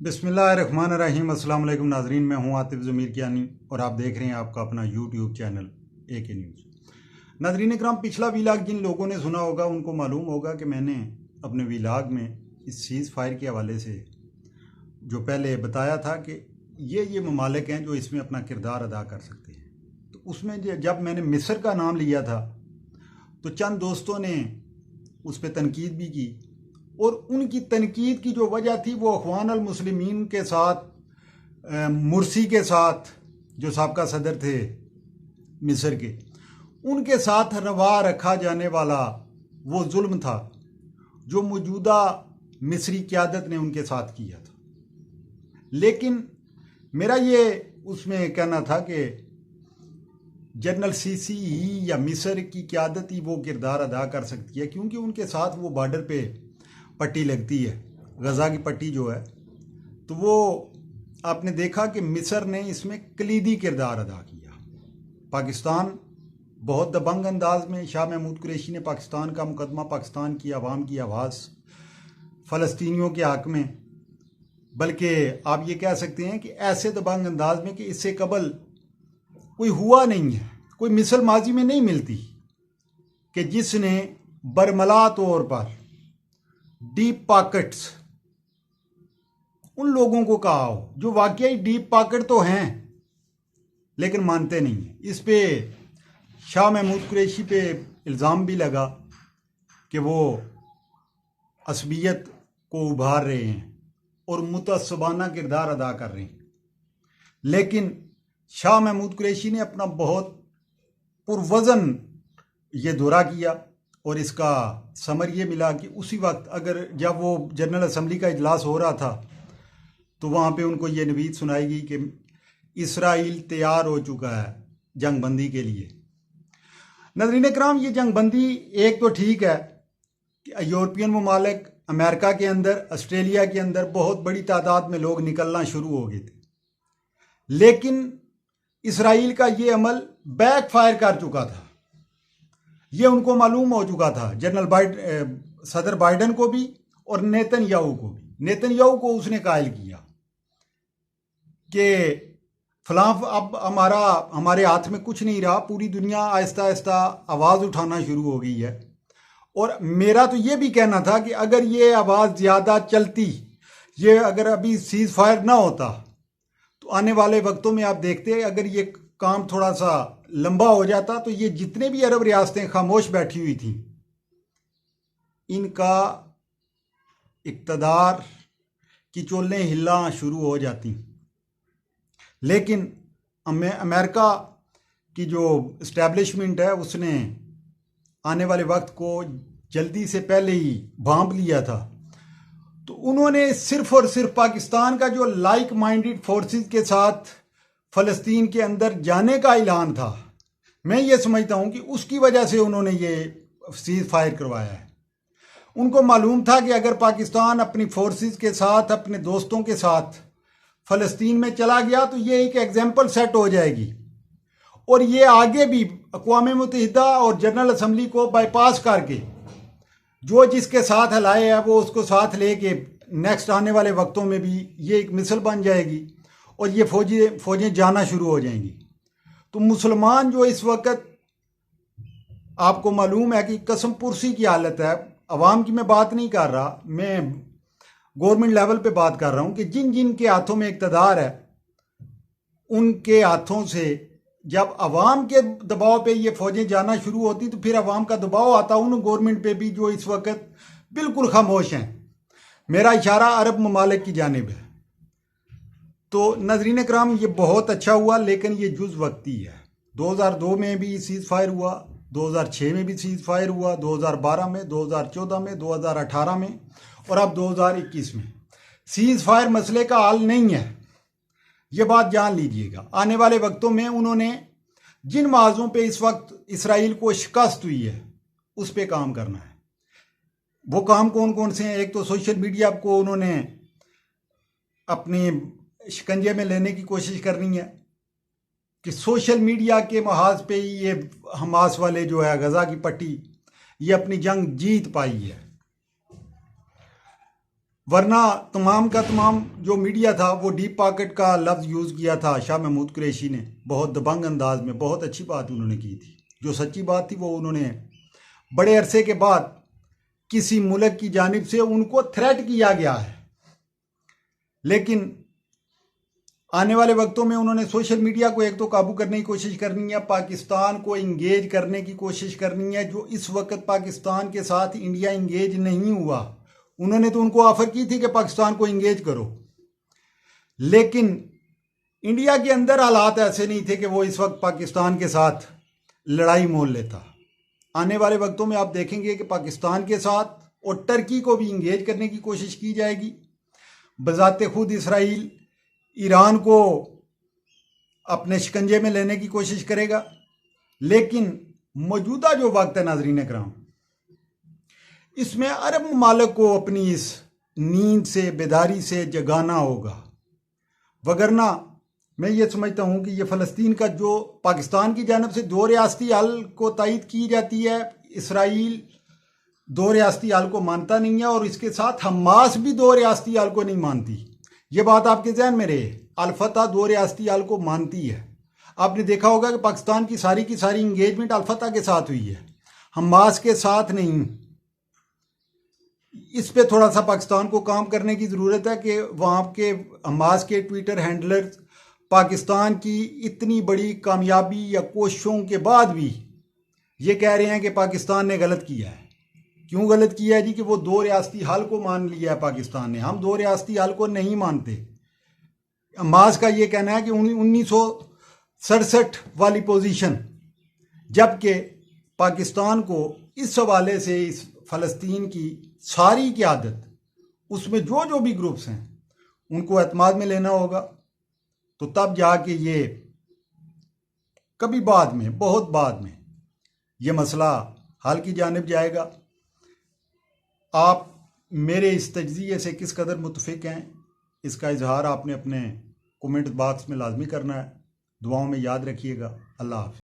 बिस्मिल्लाहिर्रहमानिर्रहीम। अस्सलाम वालेकुम नाजरीन, मैं हूं आतिफ ज़मीर कियानी और आप देख रहे हैं आपका अपना यूट्यूब चैनल AK न्यूज़। नाजरीन इकराम, पिछला वीलाग जिन लोगों ने सुना होगा उनको मालूम होगा कि मैंने अपने वीलाग में इस सीज़ फायर के हवाले से जो पहले बताया था कि ये ममालिक हैं जो इसमें अपना किरदार अदा कर सकते हैं। तो उसमें जब मैंने मिस्र का नाम लिया था तो चंद दोस्तों ने उस पर तनकीद भी की और उनकी तनकीद की जो वजह थी वो अखवान अल मुस्लिमीन के साथ, मुर्सी के साथ जो साबका सदर थे मिस्र के, उनके साथ रवा रखा जाने वाला वो जुल्म था जो मौजूदा मिस्री क़यादत ने उनके साथ किया था। लेकिन मेरा ये उसमें कहना था कि जनरल सीसी ही या मिस्र की क़यादत ही वो किरदार अदा कर सकती है, क्योंकि उनके साथ वो बॉर्डर पे पट्टी लगती है, गज़ा की पट्टी जो है। तो वो आपने देखा कि मिस्र ने इसमें कलीदी किरदार अदा किया। पाकिस्तान बहुत दबंग अंदाज में, शाह महमूद कुरैशी ने पाकिस्तान का मुकदमा, पाकिस्तान की आवाम की आवाज़ फ़लस्तीनियों के हक़ में, बल्कि आप ये कह सकते हैं कि ऐसे दबंग अंदाज में कि इससे कबल कोई हुआ नहीं है, कोई मिसल माजी में नहीं मिलती कि जिसने बरमला तौर पर डीप पॉकेट्स उन लोगों को कहा हो जो वाकई डीप पॉकेट तो हैं लेकिन मानते नहीं हैं। इस पे शाह महमूद कुरैशी पे इल्ज़ाम भी लगा कि वो असबियत को उभार रहे हैं और मुतअस्सिबाना किरदार अदा कर रहे हैं। लेकिन शाह महमूद कुरैशी ने अपना बहुत पुरवज़न ये दौरा किया और इसका समर ये मिला कि उसी वक्त अगर जब वो जनरल असम्बली का इजलास हो रहा था तो वहाँ पे उनको ये नवीद सुनाई गई कि इसराइल तैयार हो चुका है जंगबंदी के लिए। नाज़रीन इकराम, ये जंगबंदी एक तो ठीक है कि यूरोपियन ममालिक, अमेरिका के अंदर, ऑस्ट्रेलिया के अंदर बहुत बड़ी तादाद में लोग निकलना शुरू हो गए थे, लेकिन इसराइल का ये अमल बैक फायर कर चुका था। ये उनको मालूम हो चुका था, सदर बाइडन को भी और नेतन्याहू को भी। नेतन्याहू को उसने कायल किया कि फलां अब हमारे हाथ में कुछ नहीं रहा, पूरी दुनिया आहिस्ता आहिस्ता आवाज़ उठाना शुरू हो गई है। और मेरा तो ये भी कहना था कि अगर ये आवाज़ ज़्यादा चलती, ये अगर अभी सीज़ फायर ना होता तो आने वाले वक्तों में आप देखते अगर ये काम थोड़ा सा लंबा हो जाता तो ये जितने भी अरब रियासतें खामोश बैठी हुई थी, इनका इक़्तिदार की चोलें हिलना शुरू हो जाती। लेकिन अमेरिका की जो इस्टेब्लिशमेंट है उसने आने वाले वक्त को जल्दी से पहले ही भांप लिया था। तो उन्होंने सिर्फ और सिर्फ पाकिस्तान का जो लाइक माइंडेड फोर्सेस के साथ फ़लस्तीन के अंदर जाने का ऐलान था, मैं ये समझता हूँ कि उसकी वजह से उन्होंने ये सीज़ फायर करवाया है। उनको मालूम था कि अगर पाकिस्तान अपनी फोर्सेस के साथ, अपने दोस्तों के साथ फ़लस्तीन में चला गया तो ये एक एग्जाम्पल सेट हो जाएगी और ये आगे भी अक़वाम मुत्तहिदा और जनरल असम्बली को बाईपास करके जो जिसके साथ हलाए है वो उसको साथ लेके नेक्स्ट आने वाले वक्तों में भी ये एक मिसल बन जाएगी और ये फौजें जाना शुरू हो जाएंगी। तो मुसलमान जो इस वक्त आपको मालूम है कि कसम पुरसी की हालत है। अवाम की मैं बात नहीं कर रहा, मैं गवर्नमेंट लेवल पे बात कर रहा हूँ कि जिन जिन के हाथों में इक़्तिदार है उनके हाथों से जब अवाम के दबाव पे ये फौजें जाना शुरू होती तो फिर अवाम का दबाव आता उन गवर्नमेंट पे भी जो इस वक्त बिल्कुल खामोश हैं। मेरा इशारा अरब ममालिक की जानिब है। तो नाज़रीन इकराम, ये बहुत अच्छा हुआ, लेकिन ये जुज़ वक्ती है। 2002 में भी सीज़ फायर हुआ, 2006 में भी सीज़ फायर हुआ, 2012 में, 2014 में, 2018 में और अब 2021 में। सीज़ फायर मसले का हल नहीं है, ये बात जान लीजिएगा। आने वाले वक्तों में उन्होंने जिन महाजों पे इस वक्त इसराइल को शिकस्त हुई है उस पे काम करना है। वो काम कौन कौन से हैं? एक तो सोशल मीडिया को उन्होंने अपने शिकंजे में लेने की कोशिश करनी है कि सोशल मीडिया के महाज पे ही ये हमास वाले जो है गज़ा की पट्टी ये अपनी जंग जीत पाई है। वरना तमाम का तमाम जो मीडिया था वो डीप पॉकेट का लफ्ज़ यूज़ किया था शाह महमूद कुरैशी ने, बहुत दबंग अंदाज में। बहुत अच्छी बात उन्होंने की थी। जो सच्ची बात थी वो उन्होंने बड़े अरसे के बाद किसी मुल्क की जानिब से उनको थ्रेट किया गया है, लेकिन आने वाले वक्तों में उन्होंने सोशल मीडिया को एक तो काबू करने की कोशिश करनी है, पाकिस्तान को इंगेज करने की कोशिश करनी है। जो इस वक्त पाकिस्तान के साथ इंडिया इंगेज नहीं हुआ, उन्होंने तो उनको ऑफर की थी कि पाकिस्तान को इंगेज करो, लेकिन इंडिया के अंदर हालात ऐसे नहीं थे कि वो इस वक्त पाकिस्तान के साथ लड़ाई मोल लेता। आने वाले वक्तों में आप देखेंगे कि पाकिस्तान के साथ और टर्की को भी इंगेज करने की कोशिश की जाएगी। बजाते खुद इसराइल ईरान को अपने शिकंजे में लेने की कोशिश करेगा, लेकिन मौजूदा जो वक्त है नाज़रीन कराम, इसमें अरब ममालिक को अपनी इस नींद से, बेदारी से जगाना होगा। वगरना मैं ये समझता हूँ कि ये फ़लस्तीन का जो पाकिस्तान की जानब से दो रियासती हल को तायद की जाती है, इसराइल दो रियासती हल को मानता नहीं है, और इसके साथ हमास भी दो रियासती हल को नहीं मानती। ये बात आपके जहन में रहे, अल-फतह दो रियासती हल को मानती है। आपने देखा होगा कि पाकिस्तान की सारी इंगेजमेंट अल-फतह के साथ हुई है, हमास के साथ नहीं। इस पे थोड़ा सा पाकिस्तान को काम करने की ज़रूरत है कि वहाँ के हमास के ट्विटर हैंडलर्स पाकिस्तान की इतनी बड़ी कामयाबी या कोशिशों के बाद भी ये कह रहे हैं कि पाकिस्तान ने गलत किया है। क्यों गलत किया है जी? कि वो दो रियासती हल को मान लिया है पाकिस्तान ने। हम दो रियासती हल को नहीं मानते। हमास का ये कहना है कि 1967 वाली पोजीशन, जबकि पाकिस्तान को इस हवाले से इस फ़लस्तीन की सारी क़यादत, उसमें जो जो भी ग्रुप्स हैं, उनको एतमाद में लेना होगा। तो तब जाके ये कभी बाद में, बहुत बाद में, ये मसला हल की जानिब जाएगा। आप मेरे इस तज्ज़िये से किस कदर मुत्तफ़िक़ हैं, इसका इजहार आपने अपने कमेंट बॉक्स में लाजमी करना है। दुआओं में याद रखिएगा। अल्लाह हाफ़िज़।